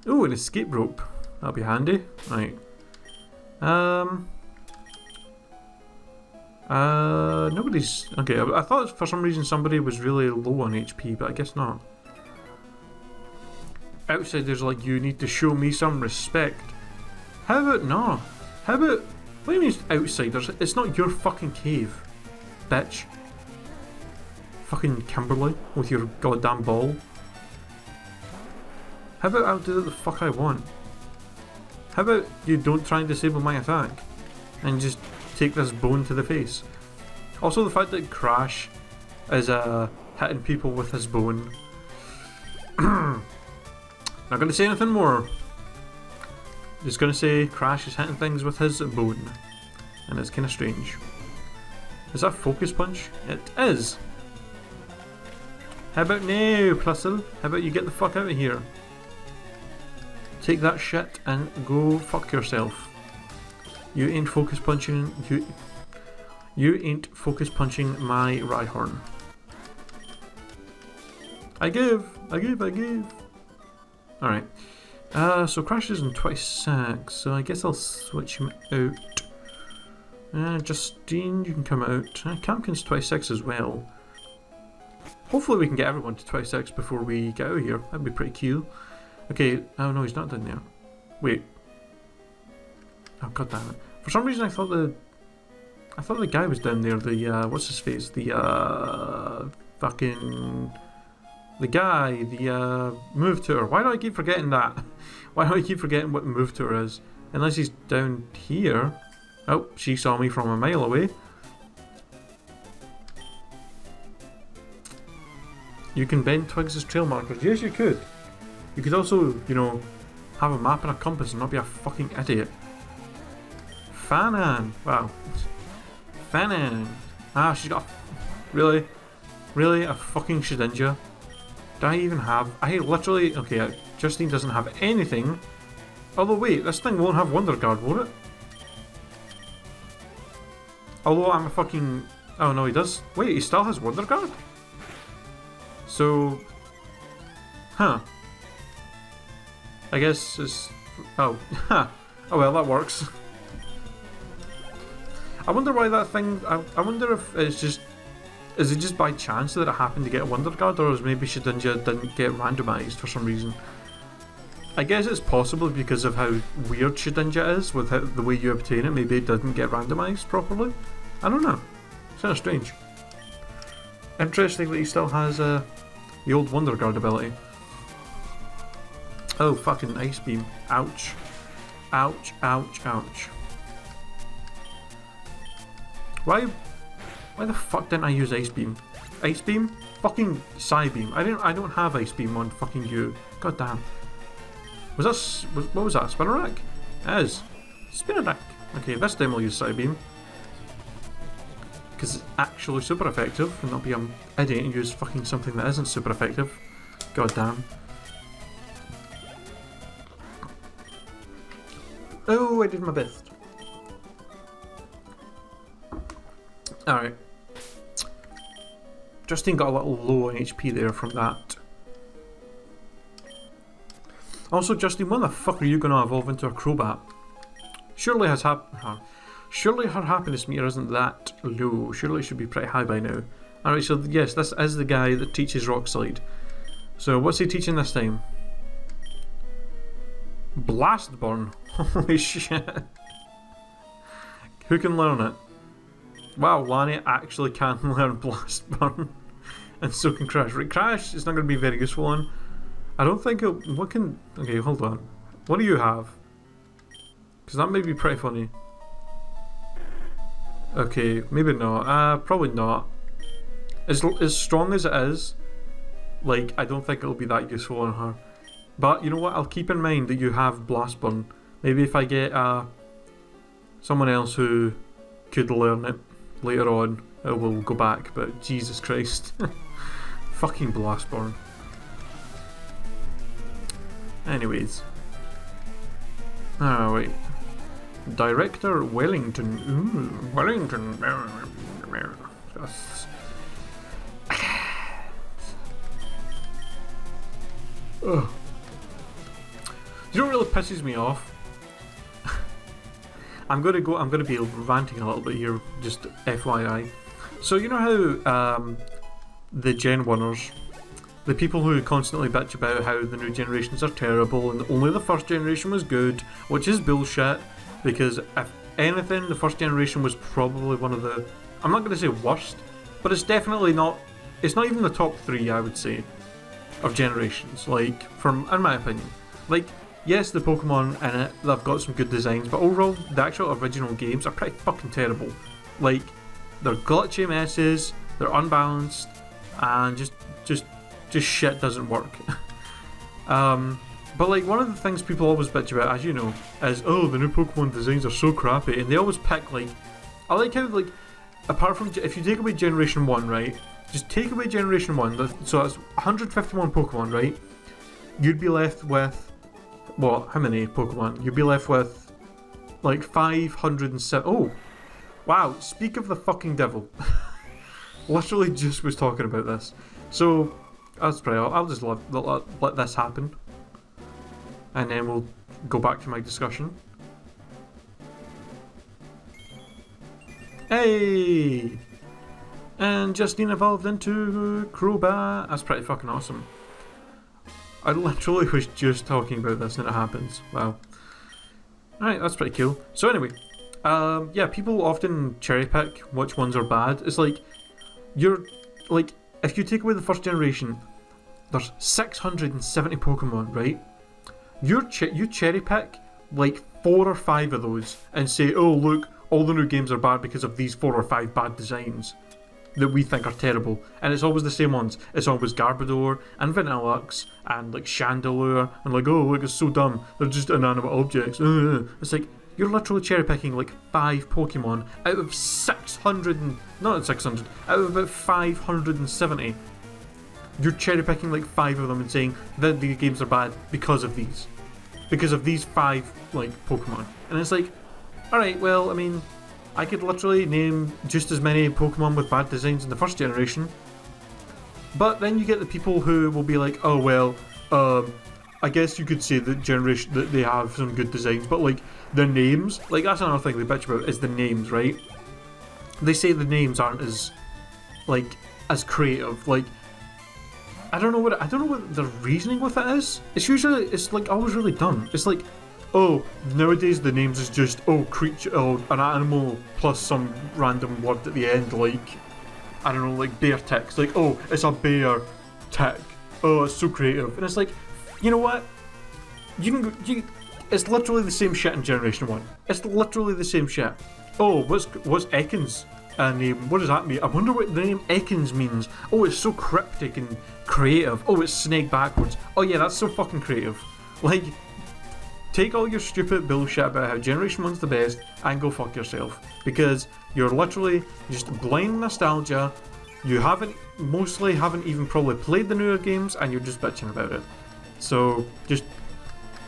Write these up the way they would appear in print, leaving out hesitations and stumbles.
Oh, an escape rope. That'll be handy. Right. Nobody's... Okay, I thought for some reason somebody was really low on HP, but I guess not. Outsiders like you need to show me some respect. How about no? How about... What do you mean outsiders? It's not your fucking cave, bitch. Fucking Kimberly with your goddamn ball. How about I'll do the fuck I want? How about you don't try and disable my attack and just take this bone to the face? Also the fact that Crash is hitting people with his bone. Not gonna say anything more. Just gonna say Crash is hitting things with his bone. And it's kinda strange. Is that Focus Punch? It is! How about now, Plusle? How about you get the fuck out of here? Take that shit and go fuck yourself. You ain't focus punching. You ain't focus punching my Rhyhorn. I give. Alright. So Crash is in 26, so I guess I'll switch him out. Justine, you can come out. Campkin's 26 as well. Hopefully we can get everyone to 26 before we get out of here. That'd be pretty cool. Okay, oh no, he's not down there. Wait. Oh god damn it. For some reason I thought the guy was down there, the what's his face? The fucking the guy, the move tour. Why do I keep forgetting that? Why do I keep forgetting what the move tour is? Unless he's down here. Oh, she saw me from a mile away. You can bend twigs as trail markers. Yes, you could. You could also, you know, have a map and a compass and not be a fucking idiot. Fanan. Wow. Fanan. Ah, she's got a... Really? Really? A fucking Shedinja? Do I even have... I literally... Okay, Justine doesn't have anything. Although, wait, this thing won't have Wonder Guard, will it? Although I'm a fucking... Oh, no, he does. Wait, he still has Wonder Guard? So... Huh. I guess it's... Oh. Oh well, that works. I wonder why that thing... I wonder if it's just... Is it just by chance that it happened to get a Wonder Guard, or is maybe Shedinja didn't get randomised for some reason? I guess it's possible because of how weird Shedinja is with how, the way you obtain it. Maybe it didn't get randomised properly. I don't know. It's kind of strange. Interesting that he still has the old Wonder Guard ability. Oh, fucking Ice Beam. Ouch. Ouch, ouch, ouch. Why the fuck didn't I use Ice Beam? Ice Beam? Fucking Psy Beam. I don't have Ice Beam on fucking you. God damn. Was that... what was that? Spinnerack? It is. Spinnerack. Okay, this time I'll use Psy Beam. Because it's actually super effective, and not be an idiot and use fucking something that isn't super effective. God damn. Oh, I did my best. Alright. Justine got a little low on HP there from that. Also, Justine, when the fuck are you going to evolve into a Crobat? Surely her happiness meter isn't that low. Surely it should be pretty high by now. Alright, so yes, this is the guy that teaches Rock Slide. So what's he teaching this time? Blast Burn. Holy shit. Who can learn it? Wow, Lani actually can learn Blast Burn. And so can Crash. Right, Crash is not going to be very useful on. I don't think it... What can... Okay, hold on. What do you have? Because that may be pretty funny. Okay, maybe not. Probably not. As strong as it is, like, I don't think it'll be that useful on her. But you know what? I'll keep in mind that you have Blast Burn. Maybe if I get someone else who could learn it later on, it will go back. But Jesus Christ. Fucking Blast Burn. Anyways. Oh, wait. Director Wellington. Ooh, Wellington. You know what really pisses me off? I'm gonna be ranting a little bit here, just FYI. So you know how the Gen 1ers, the people who constantly bitch about how the new generations are terrible and only the first generation was good, which is bullshit, because if anything, the first generation was probably one of the, I'm not going to say worst, but it's definitely not, it's not even the top 3, I would say, of generations, like, in my opinion. Like, yes, the Pokemon in it, they've got some good designs, but overall, the actual original games are pretty fucking terrible. Like, they're glitchy messes, they're unbalanced, and just shit doesn't work. But like, one of the things people always bitch about, as you know, is, oh, the new Pokemon designs are so crappy, and they always pick, like, I like how, like, apart from, if you take away Generation 1, right, just take away Generation 1, so that's 151 Pokemon, right, you'd be left with, what, how many Pokemon? You'd be left with, like, 507, oh, wow, speak of the fucking devil. Literally just was talking about this. So, that's right, I'll just let this happen. And then we'll go back to my discussion. Hey! And Justine evolved into Crobat. That's pretty fucking awesome. I literally was just talking about this and it happens. Wow. Alright, that's pretty cool. So anyway, yeah, people often cherry pick which ones are bad. It's like, if you take away the first generation, there's 670 Pokemon, right? You cherry pick like 4 or 5 of those and say, oh look, all the new games are bad because of these 4 or 5 bad designs that we think are terrible. And it's always the same ones. It's always Garbodor and Vanillux and like Chandelure and like, oh look, it's so dumb, they're just inanimate objects. It's like, you're literally cherry picking like 5 Pokemon out of 600 not 600, out of about 570. You're cherry picking like 5 of them and saying that the games are bad because of these. Because of these 5 like Pokemon. And it's like, alright, well, I mean, I could literally name just as many Pokemon with bad designs in the first generation. But then you get the people who will be like, oh well, I guess you could say that generation that they have some good designs, but like the names, like that's another thing they bitch about is the names, right? They say the names aren't as like as creative. Like I don't know what the reasoning with it is. It's like always really dumb. It's like, oh, nowadays the names is just creature, an animal plus some random word at the end, like I don't know, like bear ticks. Like, oh, it's a bear tick. Oh, it's so creative. And it's like, you know what? It's literally the same shit in Generation 1. It's literally the same shit. Oh, what's Ekans name? What does that mean? I wonder what the name Ekans means. Oh, it's so cryptic and creative. Oh, it's snake backwards. Oh yeah, that's so fucking creative. Like, take all your stupid bullshit about how Generation 1's the best and go fuck yourself. Because you're literally just blind nostalgia. You mostly haven't even probably played the newer games and you're just bitching about it. So, just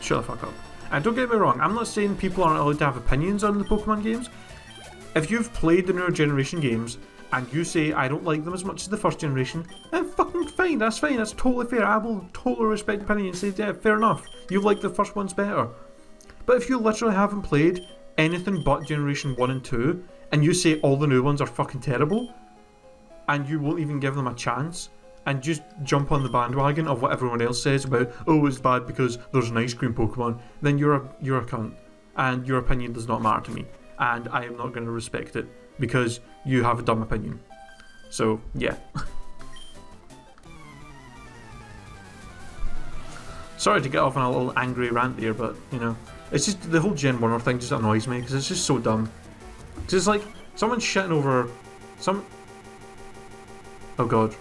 shut the fuck up. And don't get me wrong, I'm not saying people aren't allowed to have opinions on the Pokemon games. If you've played the newer generation games and you say I don't like them as much as the first generation, then fucking fine, that's totally fair. I will totally respect your opinion and say, yeah, fair enough, you like the first ones better. But if you literally haven't played anything but Generation 1 and 2, and you say all the new ones are fucking terrible, and you won't even give them a chance, and just jump on the bandwagon of what everyone else says about, oh, it's bad because there's an ice cream Pokemon, then you're a cunt, and your opinion does not matter to me, and I am not going to respect it because you have a dumb opinion. So yeah. Sorry to get off on a little angry rant there, but you know, it's just the whole Gen 1 thing just annoys me because it's just so dumb. Because it's like someone's shitting over some. Oh god.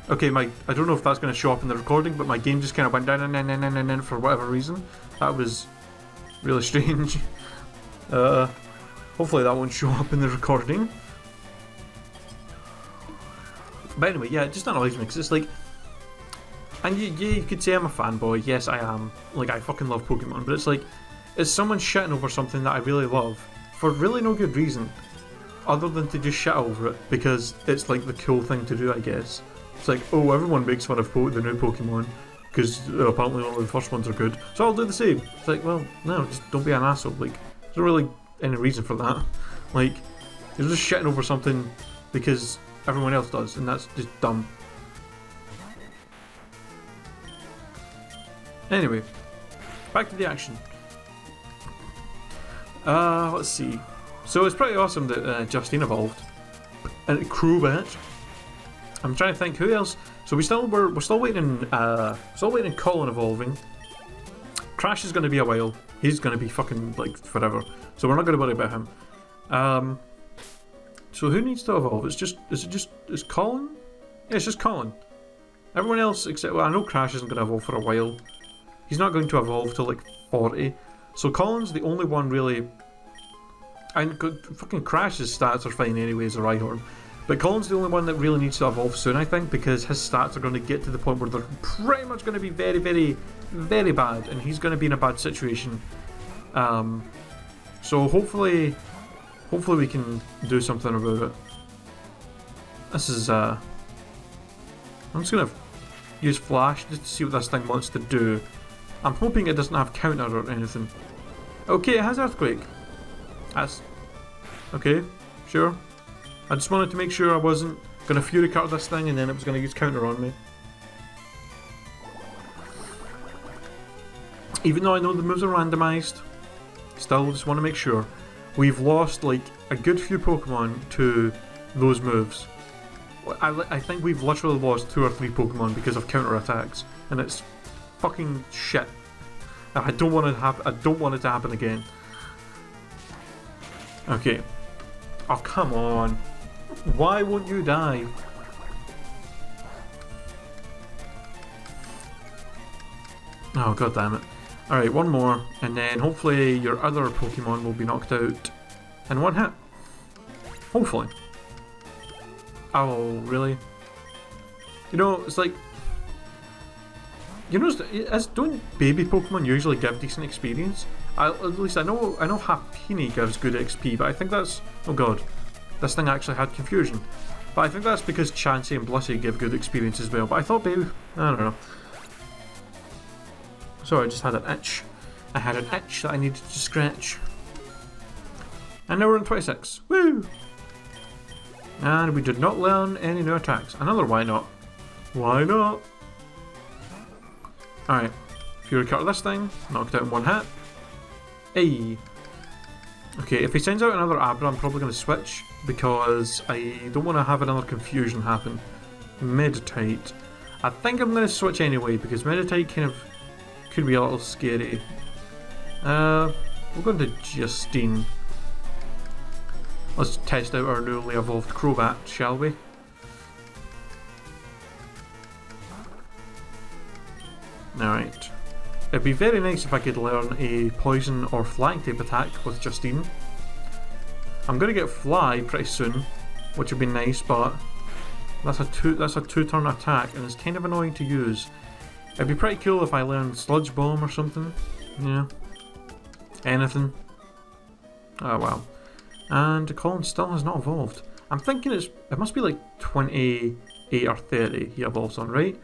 Okay, I don't know if that's going to show up in the recording, but my game just kind of went down and for whatever reason. That was really strange. Hopefully that won't show up in the recording. But anyway, yeah, it just annoys me because it's like, and you could say I'm a fanboy. Yes, I am. Like, I fucking love Pokemon, but it's like, it's someone shitting over something that I really love for really no good reason, other than to just shit over it because it's like the cool thing to do, I guess. It's like, oh, everyone makes fun of the new Pokemon because apparently only the first ones are good. So I'll do the same. It's like, well, no, just don't be an asshole. Like, there's not really any reason for that. Like, you're just shitting over something because everyone else does, and that's just dumb. Anyway, back to the action. Let's see. So it's pretty awesome that Justine evolved. And Crobat. I'm trying to think who else. So we're still waiting. Still waiting on Colin evolving. Crash is going to be a while. He's going to be fucking like forever. So we're not going to worry about him. So who needs to evolve? Is Colin? Yeah, it's just Colin. Everyone else except, well, I know Crash isn't going to evolve for a while. He's not going to evolve till like 40. So Colin's the only one really. And fucking Crash's stats are fine anyways, or Rhyhorn. But Colin's the only one that really needs to evolve soon, I think, because his stats are going to get to the point where they're pretty much going to be very, very, very bad, and he's going to be in a bad situation. So hopefully we can do something about it. This is I'm just going to use Flash just to see what this thing wants to do. I'm hoping it doesn't have counter or anything. Okay, it has Earthquake. That's okay, sure. I just wanted to make sure I wasn't going to Fury Cutter this thing and then it was going to use counter on me. Even though I know the moves are randomised, still just want to make sure. We've lost like a good few Pokemon to those moves. I think we've literally lost 2 or 3 Pokemon because of counter attacks, and it's fucking shit. I don't want it to happen again. Okay. Oh, come on. Why won't you die? Oh, god damn it. Alright, one more, and then hopefully your other Pokemon will be knocked out in one hit. Hopefully. Oh, really? You know, it's like... You know, don't baby Pokemon usually give decent experience? At least I know Happiny gives good XP, but I think that's... Oh god. This thing actually had confusion. But I think that's because Chansey and Blissey give good experience as well. But I thought baby... I don't know. Sorry, I just had an itch. I had an itch that I needed to scratch. And now we're on 26. Woo! And we did not learn any new attacks. Another why not? Why not? Alright. Fury Cutter this thing. Knocked out in one hit. Hey. Okay, if he sends out another Abra, I'm probably going to switch. Because I don't want to have another confusion happen. Meditate. I think I'm going to switch anyway, because Meditate kind of could be a little scary. We're going to Justine. Let's test out our newly evolved Crobat, shall we? Alright. It'd be very nice if I could learn a Poison or Flying type attack with Justine. I'm going to get Fly pretty soon, which would be nice, but that's a two-turn attack, and it's kind of annoying to use. It'd be pretty cool if I learned Sludge Bomb or something. Yeah. Anything. Oh wow. And Colin still has not evolved. I'm thinking it must be like 28 or 30 he evolves on, right?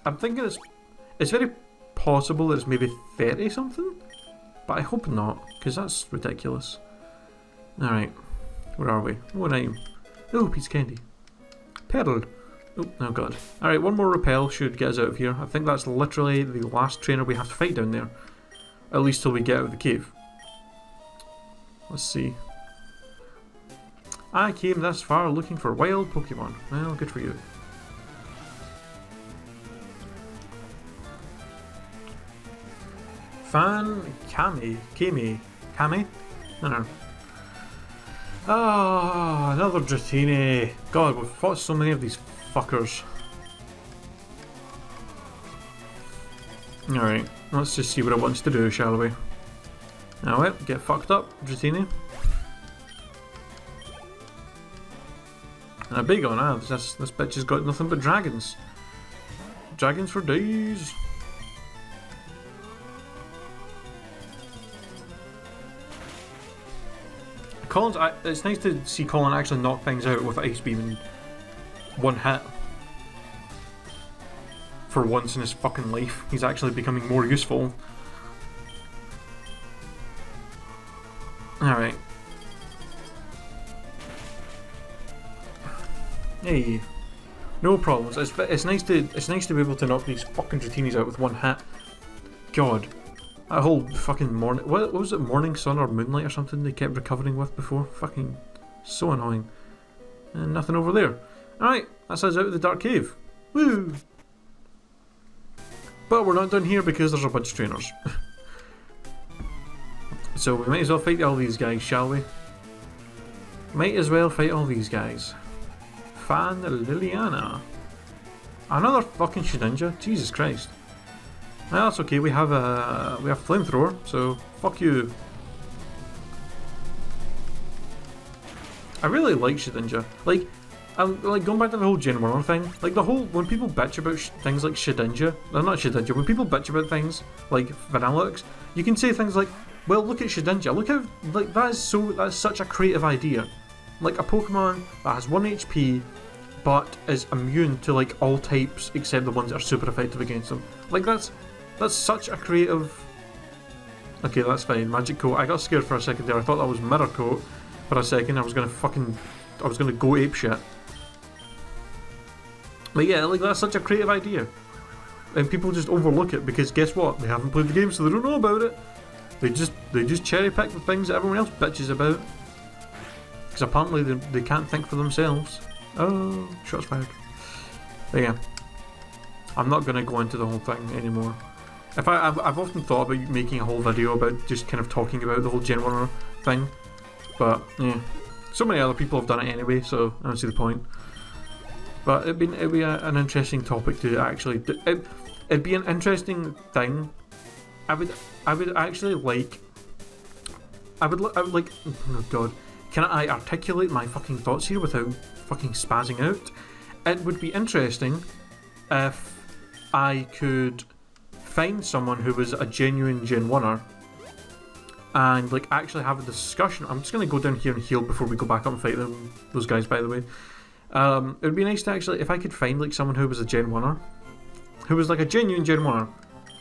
I'm thinking it's very possible that it's maybe 30 something, but I hope not, because that's ridiculous. Alright, where are we? Oh, an item. Oh, piece of candy. Pearl. Oh god. Alright, one more repel should get us out of here. I think that's literally the last trainer we have to fight down there. At least till we get out of the cave. Let's see. I came this far looking for wild Pokemon. Well, good for you. Kame? I don't know. Ah, another Dratini. God, we've fought so many of these fuckers. Alright, let's just see what it wants to do, shall we? Now what? Get fucked up, Dratini. And a big one, this bitch has got nothing but dragons. Dragons for days. It's nice to see Colin actually knock things out with Ice Beam in one hit. for once in his fucking life, he's actually becoming more useful. Alright. Hey. No problems. It's nice to be able to knock these fucking Dratinis out with one hit. God. That whole fucking morning... What was it? Morning sun or moonlight or something they kept recovering with before? Fucking so annoying. And nothing over there. Alright, that's us out of the dark cave. Woo! But we're not done here because there's a bunch of trainers. So we might as well fight all these guys, shall we? Might as well fight all these guys. Fan Liliana. Another fucking Shedinja? Jesus Christ. Well, that's okay, we have flamethrower, so fuck you. I really like Shedinja. Like going back to the whole Gen 1 thing, like the whole, when people bitch about things like Shedinja, well, not Shedinja, when people bitch about things like Vanillux, you can say things like, well, look at Shedinja, look how, like, that's such a creative idea. Like a Pokemon that has 1 HP, but is immune to like all types except the ones that are super effective against them. Like that's such a creative... Okay, that's fine, Magic Coat. I got scared for a second there, I thought that was Mirror Coat for a second, I was gonna go apeshit. But yeah, like that's such a creative idea. And people just overlook it because guess what? They haven't played the game so they don't know about it. They just cherry pick the things that everyone else bitches about. Because apparently they can't think for themselves. Oh, shots fired. But yeah, I'm not going to go into the whole thing anymore. I've often thought about making a whole video about just kind of talking about the whole Gen 1 thing. But yeah, so many other people have done it anyway, so I don't see the point. But it'd be an interesting topic to actually do. It'd be an interesting thing. I would actually like. I would like. Oh god, can I articulate my fucking thoughts here without fucking spazzing out? It would be interesting if I could find someone who was a genuine Gen 1er and like actually have a discussion. I'm just gonna go down here and heal before we go back up and fight them. Those guys, by the way. It would be nice to actually, if I could find like someone who was a Gen 1er, who was like a genuine Gen 1er,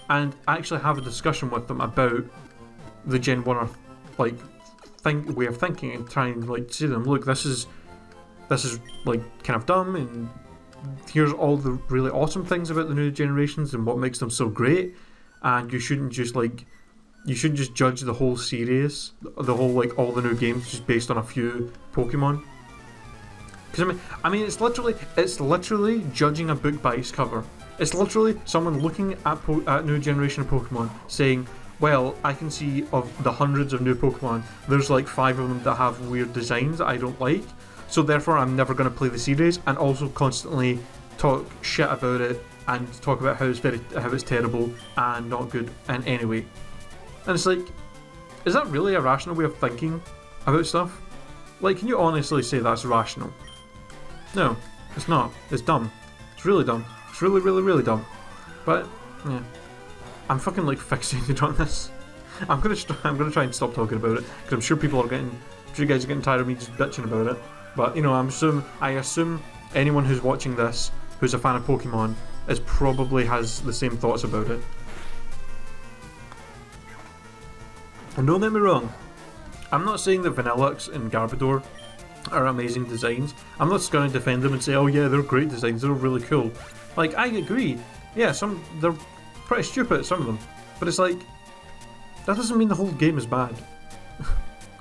and actually have a discussion with them about the Gen 1er like way of thinking, and try and like say to them, look, this is like kind of dumb, and here's all the really awesome things about the new generations and what makes them so great, and you shouldn't just judge the whole series, the whole like all the new games just based on a few Pokemon. Because I mean, it's literally judging a book by its cover. It's literally someone looking at new generation of Pokemon saying, well, I can see of the hundreds of new Pokemon, there's like 5 of them that have weird designs that I don't like, so therefore I'm never going to play the series, and also constantly talk shit about it and talk about how it's terrible and not good in any way. And it's like, is that really a rational way of thinking about stuff? Like, can you honestly say that's rational? No, it's not. It's dumb. It's really dumb. It's really, really, really dumb. But yeah, I'm fucking like fixated on this. I'm gonna try and stop talking about it because I'm sure you guys are getting tired of me just bitching about it. But you know, I assume anyone who's watching this who's a fan of Pokemon probably has the same thoughts about it. And don't get me wrong, I'm not saying that Vanillux and Garbodor are amazing designs. I'm not going to defend them and say, oh yeah, they're great designs, they're really cool. Like, I agree, yeah, they're pretty stupid, some of them, but it's like, that doesn't mean the whole game is bad.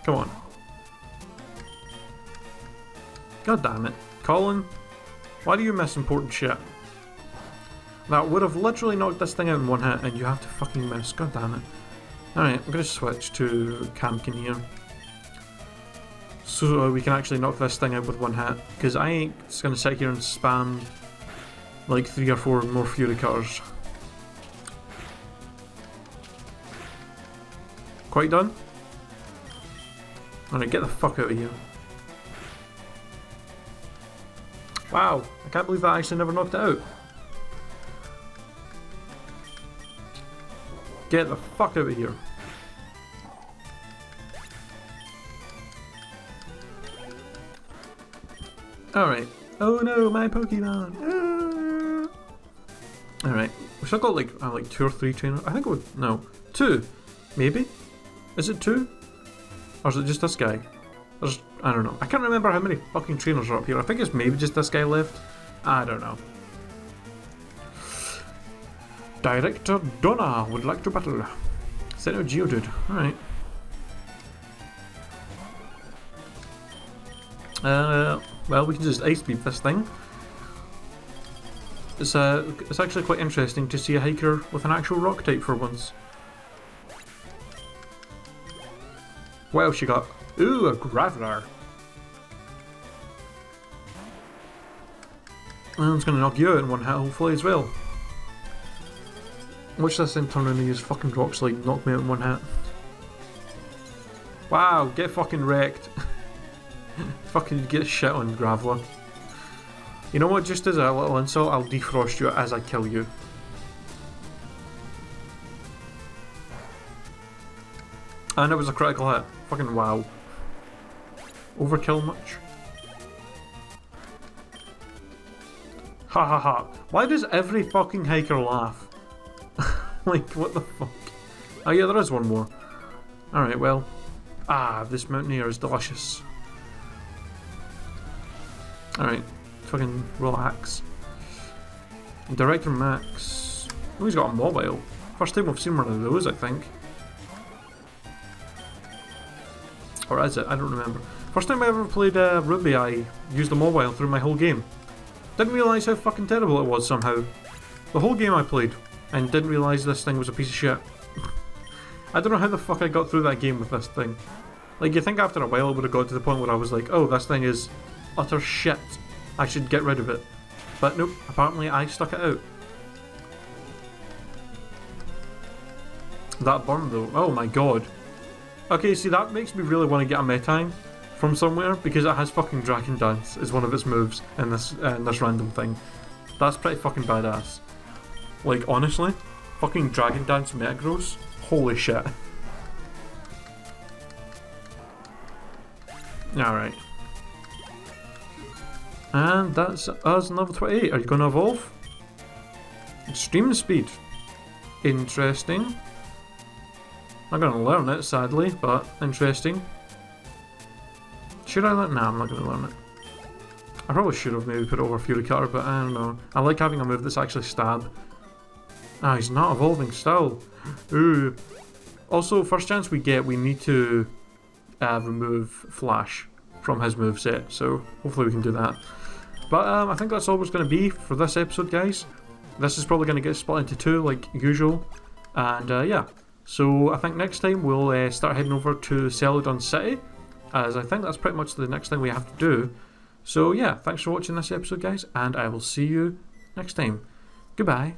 Come on. God damn it. Colin, why do you miss important shit? That would have literally knocked this thing out in one hit, and you have to fucking miss, god damn it. Alright, I'm going to switch to Camkin here, so we can actually knock this thing out with one hit, because I ain't just going to sit here and spam like 3 or 4 more Fury Cutters. Quite done? Alright, get the fuck out of here. Wow, I can't believe that I actually never knocked it out. Get the fuck out of here. Alright. Oh no, my Pokemon! Ah. Alright, we still got like 2 or 3 trainers. I think no, 2, maybe? Is it 2? Or is it just this guy? I don't know. I can't remember how many fucking trainers are up here. I think it's maybe just this guy left. I don't know. Director Donna would like to battle. Send out Geodude. Alright. Well, we can just ice beam this thing. It's actually quite interesting to see a hiker with an actual rock type for once. What else you got? Ooh, a Graveler. And it's going to knock you out in one hit, hopefully, as well. Watch this thing turn around and use fucking Rock Slide, knock me out in one hit. Wow, get fucking wrecked. Fucking get shit on, Graveler. You know what, just as a little insult, I'll defrost you as I kill you. And it was a critical hit. Fucking wow. Overkill much? Ha ha ha. Why does every fucking hiker laugh? Like, what the fuck? Oh yeah, there is one more. Alright, well. Ah, this mountaineer is delicious. Alright, fucking relax. Director Max. Oh, he's got a mobile. First time we've seen one of those, I think. Or is it? I don't remember. First time I ever played Ruby, I used the mobile through my whole game. Didn't realise how fucking terrible it was somehow. The whole game I played, and didn't realise this thing was a piece of shit. I don't know how the fuck I got through that game with this thing. Like, you think after a while it would have got to the point where I was like, oh, this thing is utter shit. I should get rid of it. But nope, apparently I stuck it out. That burn though, oh my god. Okay, see, that makes me really want to get a Metang from somewhere, because it has fucking Dragon Dance as one of its moves in this random thing. That's pretty fucking badass. Like, honestly, fucking Dragon Dance Metagross, holy shit. Alright. And that's us on level 28. Are you going to evolve? Extreme speed. Interesting. I'm going to learn it, sadly, but interesting. Should I learn? Nah, I'm not going to learn it. I probably should have maybe put it over Fury Cutter, but I don't know. I like having a move that's actually stab. Ah, he's not evolving still. Ooh. Also, first chance we get, we need to remove Flash from his moveset, so hopefully we can do that. But I think that's all it's going to be for this episode, guys. This is probably going to get split into 2 like usual. And yeah, so I think next time we'll start heading over to Celadon City, as I think that's pretty much the next thing we have to do. So yeah, thanks for watching this episode, guys, and I will see you next time. Goodbye.